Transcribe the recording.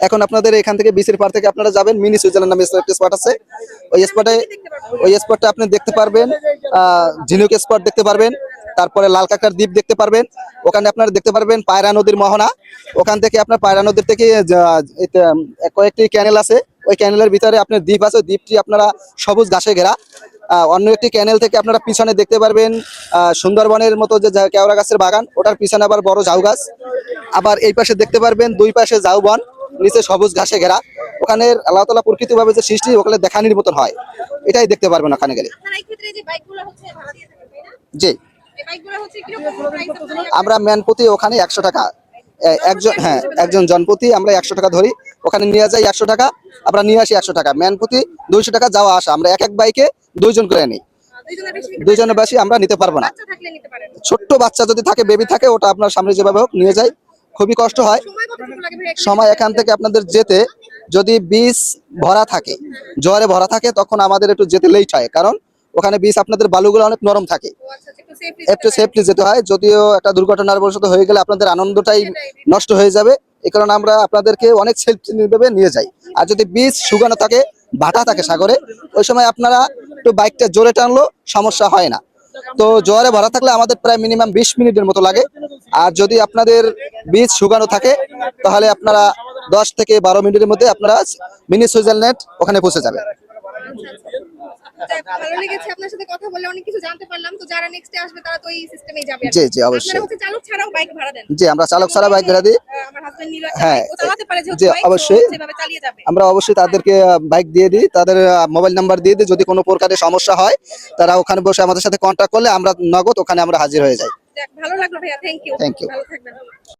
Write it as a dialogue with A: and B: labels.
A: এখন আপনাদের এখান থেকে বিচের পার থেকে আপনারা যাবেন মিনি সুইজারল্যান্ড নামে একটা স্পট আছে। ওই স্পটে আপনি দেখতে পারবেন ঝিনুক স্পট দেখতে পারবেন, তারপরে লাল কাঁকড়ার দ্বীপ দেখতে পারবেন। ওখানে আপনারা দেখতে পারবেন পায়রা নদীর মোহনা। ওখান থেকে আপনার পায়রা নদীর থেকে কয়েকটি ক্যানেল আছে, ওই ক্যানেলের ভিতরে আপনার দ্বীপ আছে, দ্বীপটি আপনারা সবুজ ঘাসে ঘেরা। অন্য একটি ক্যানেল থেকে আপনারা পিছনে দেখতে পারবেন সুন্দরবনের মতো যে কেওড়া গাছের বাগান, ওটার পিছনে আবার বড় ঝাউ গাছ। আবার এই পাশে দেখতে পারবেন দুই পাশে ঝাউবন, নিচে সবুজ ঘাসে ঘেরা। ওখানে আল্লাহ তাআলা প্রকৃতিভাবে যে সৃষ্টি, ওখানে দেখানির মতন হয়, এটাই দেখতে পারবেন ওখানে গেলে। জি, আমরা ম্যান প্রতি ওখানে 100 টাকা একজন, হ্যাঁ একজন জনপ্রতি আমরা 100 টাকা ধরি। ওখানে নিয়ে যাই 100 টাকা, আমরা নিয়ে আসি 100 টাকা। ম্যান প্রতি 200 টাকা যাওয়া আসা। আমরা এক বাইকে 2 জন করে নিই, 2 জনের বেশি আমরা নিতে পারবো না। ছোট্ট বাচ্চা যদি থাকে, বেবি থাকে, ওটা আপনার সামনে যেভাবে হোক নিয়ে যায়। খুবই কষ্ট হয় সময় এখান থেকে আপনাদের যেতে। যদি বীজ ভরা থাকে, জোয়ারে ভরা থাকে, তখন আমাদের একটু যেতে লেট হয়, কারণ ওখানে বীজ আপনাদের বালুগুলো অনেক নরম থাকে, একটু সেফলি যেতে হয়। যদিও একটা দুর্ঘটনার বশত হয়ে গেলে আপনাদের আনন্দটাই নষ্ট হয়ে যাবে, এই কারণে আমরা আপনাদেরকে অনেক সেফটি নিয়ে যাই। আর যদি বীজ শুকানো থাকে, ভাটা থাকে সাগরে, ওই সময় আপনারা একটু বাইকটা জোরে টানলেও সমস্যা হয় না। তো জোয়ারে ভরা থাকলে আমাদের প্রায় মিনিমাম 20 মিনিটের মতো লাগে। আর যদি আপনাদের বীজ শুকানো থাকে, তাহলে আপনারা 10 থেকে 12 মিনিটের মধ্যে আপনারা মিনি সুইজারল্যান্ড ওখানে পৌঁছে যাবেন।
B: ভালো লেগেছে আপনার সাথে কথা বলে, অনেক কিছু জানতে পারলাম। তো যারা নেক্সটে আসবে তারা তো এই সিস্টেমেই যাবে।
A: জি জি অবশ্যই।
B: আপনারা হচ্ছে চালক ছাড়াও বাইক ভাড়া দেন?
A: জি, আমরা চালক ছাড়া বাইক ভাড়া দিই।
B: আমার হাজবেন্ড নিল একটা
A: হ্যাঁ,
B: বাইক, ও চালাতে পারে যেহেতু
A: জি
B: বাইক,
A: অবশ্যই
B: সেভাবে চালিয়ে যাবে।
A: আমরা অবশ্যই তাদেরকে বাইক দিয়ে দিই, তাদের মোবাইল নাম্বার দিয়ে দিই। যদি কোনো প্রকারের সমস্যা হয়, তারা ওখানে বসে আমাদের সাথে কন্ট্যাক্ট করলে আমরা নগদ ওখানে আমরা হাজির হয়ে যাই।
B: ভালো লাগলো ভাইয়া, থ্যাংক ইউ।
A: Thank you.
B: ভালো থাকবেন।